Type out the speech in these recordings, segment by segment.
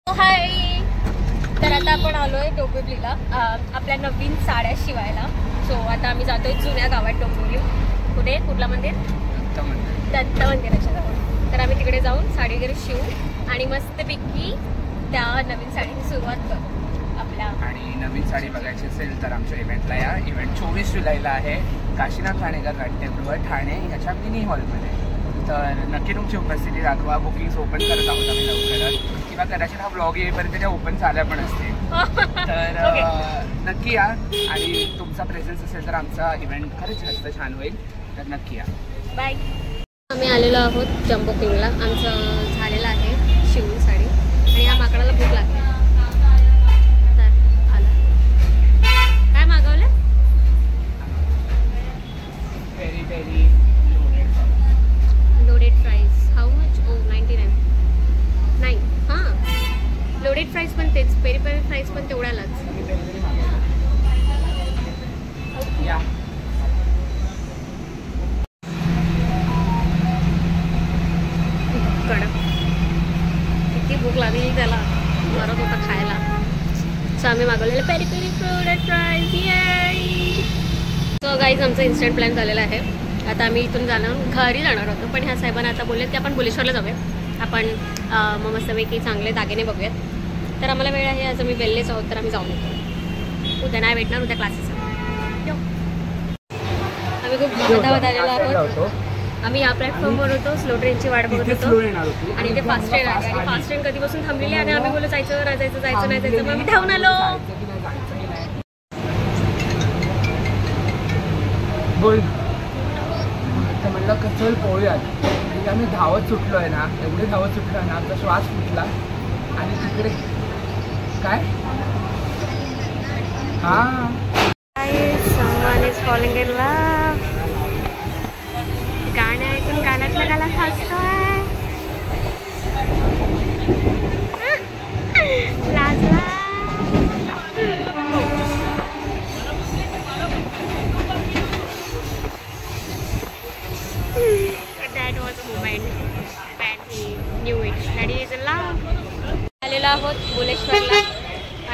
हाय, तर आता आपण आलोय डोंबिवलीला आपल्या नवीन साड्या शिवायला. सो आता आम्ही जातोय जुन्या गावात डोंबिवली. कुठलं मंदिर? दत्त मंदिराच्या जवळ. तर आम्ही तिकडे जाऊन साडी वगैरे शिवू आणि मस्तपैकी त्या नवीन साडीची सुरुवात करू आपल्या. आणि नवीन साडी बघायची असेल तर आमच्या इव्हेंटला या. इव्हेंट 24 जुलैला आहे काशीनाथ ठाणेकर नाट्यगृह ठाणे याच्या मिनी हॉलमध्ये. तर नक्की तुमची उपस्थिती दाखवा. बुकिंग्स ओपन करत आहोत आम्ही लवकरच, किंवा कदाचित हा ब्लॉग येईपर्यंत त्या ओपन झाल्या पण असतील. तर नक्की या. आणि तुमचा प्रेझेन्स असेल तर आमचा इव्हेंट खरंच जास्त छान होईल. तर नक्की या. बाय. आम्ही आलेलो आहोत जम्बो किंगला. आमचं झालेलं आहे शिवून साडी आणि या माकडाला भूक लागली. तर आला. काय मागवलं? Very very loaded fries. How much? ओ 99. नाही, हां, लोडेड फ्राईज पण तेच, पेरी पेरी फ्राईज पण तेवढ्यालाच. या. कडक. किती भूक लागली त्याला, मरत होता खायला. सो आम्ही मागवलेलं peri peri loaded fries. So guys, आमचा इन्स्टंट प्लॅन झालेला आहे. आता आम्ही इथून घरी जाणार होतो, पण ह्या साहेबांना आता बोलले की आपण बुलेश्वरला जाऊया. आपण मग मस्तपैकी चांगले दागिने बघूयात. तर आम्हाला वेळ आहे, आज आम्ही वेल्लेच आहोत, तर आम्ही जाऊन येतो. उद्या नाही भेटणार, उद्या क्लासेस. आम्ही खूप धावत आलेलो आहोत. आम्ही या प्लॅटफॉर्मवर होतो, स्लो ट्रेनची वाट बघत होतो आणि ते फास्ट ट्रेन आली. आणि फास्ट ट्रेन कधीपासून थांबलेली आणि आम्ही बोललो जायचं नाही जायचं, जायचं नाही जायचं. मग आम्ही धावून आलो. बोल. तर म्हणलं कसं पोळूयात. म्हणजे आम्ही धावत सुटलो आहे ना, एवढे धावत सुटलो आहे ना, आमचा श्वास फुटला. आणि तिकडे काय फॉलिंग इन लव्ह. गाणं ऐकून गाण्यातला गाला हसतोय. लाजला. That was a moment when he knew it that he is in love. आलेलो आहोत बुलेश्वरला.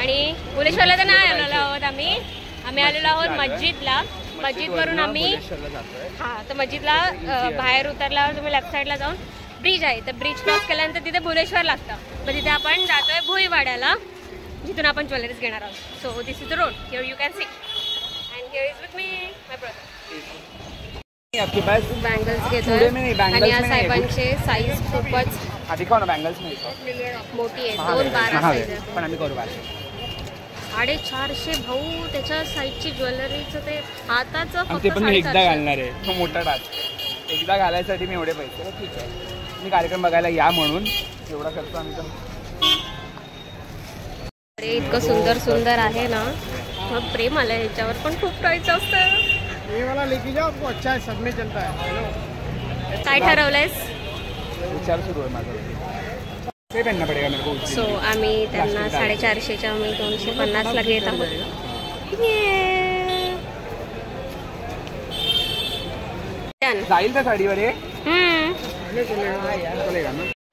आणि बुलेश्वरला तर नाही आलेलो आहोत आम्ही आलेलो आहोत मस्जिदला. मस्जिदवरून आम्ही तर मस्जिदला बाहेर उतरल्यावर तुम्ही लेफ्ट साईडला जाऊन ब्रिज आहे, तर ब्रिज क्रॉस केल्यानंतर तिथे बुलेश्वर लागतं. मग तिथे आपण जातोय भुईवाड्याला, जिथून आपण ज्वेलरीज घेणार आहोत. So this is the road. Here you can see. And here is with me my brother. Bangles घेतोय आणि या साहेबांचे साईज खूपच मोठी आहे. 2-12 साईज आहे. पण आम्ही करू 450 भाऊ. त्याच्या साईजची ज्वेलरीचं ते हाताचं ते पण मी एकदा घालणार आहे. तो मोठा टास्क एकदा घालायसाठी मी एवढे पैसे. ठीक आहे, मी कार्यक्रम बघायला या म्हणून एवढा खर्च आम्ही तर. अरे इतकं सुंदर सुंदर आहे ना, मग प्रेम आलं ह्याच्यावर. पण खूप प्राईस असतं. ये वाला लेके जाओ, आपको अच्छा है, सब में चलता है. काय ठरवलंयस? विचार सुरू आहे माझा. ते पहनना पडेगा मेरे को. सो आम्ही त्यांना 450च्या मी 250ला घेत आहोत. जाईल त्या साडीवर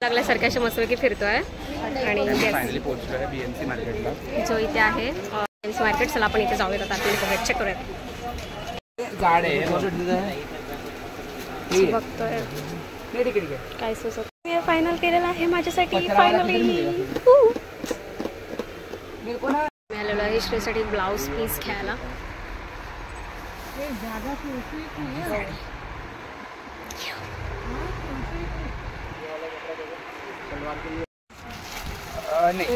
लागल्यासारख्या अशा मस्तपैकी फिरतोय. आणि BMC मार्केटला जो इथे आहे BMC मार्केट. चला आपण इथे जाऊयात आता. आपण चेक करूयात. झाड आहे बघतोय काय सुचत. मी फायनल केलेलं आहे माझ्यासाठी. फायनली मी आलेलो आहे श्रीसाठी ब्लाऊज पीस घ्यायला.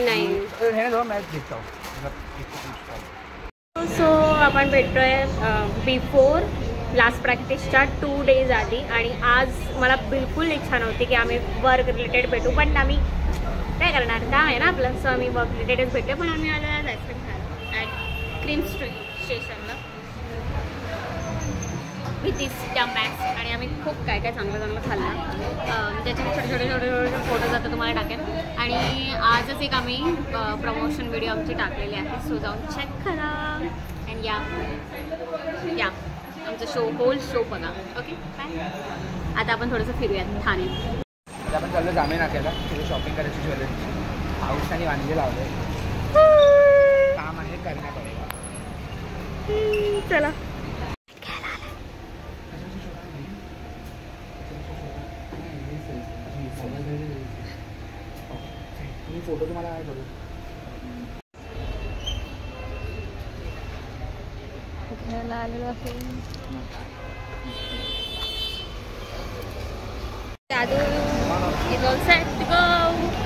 नाही. सो आपण भेटतोय बिफोर लास्ट प्रॅक्टिसच्या 2 डेज आधी. आणि आज मला बिलकुल इच्छा नव्हती की आम्ही वर्क रिलेटेड भेटू, पण आम्ही काय करणार, काम आहे ना आपलं. सो आम्ही वर्क रिलेटेडच भेटले. पण आम्ही आलो आज आईस्क्रीम खायला ॲट क्रीम स्टेशनला विथ दिस मॅक्स. आणि आम्ही खूप काय काय चांगलं खाल्लं. त्याचे छोटे छोटे फोटोज आता तुम्हाला टाकेन. आणि आजच एक आम्ही प्रमोशन व्हिडिओ आमची टाकलेली आहे. सो जाऊन चेक करा. अँड या आमचा होल शो बघा. Okay, bye. आता आपण थोडंसं फिरूयात ठाणे. आपण चाललो जामे नाक्याला, शॉपिंग करायची ज्वेलरीची. पावसाने वांगे लावले काम आहे करण्या पडेगा चला मी फोटो तुम्हाला काय करू खेळायला आलेलो असेल जादू is all set to go.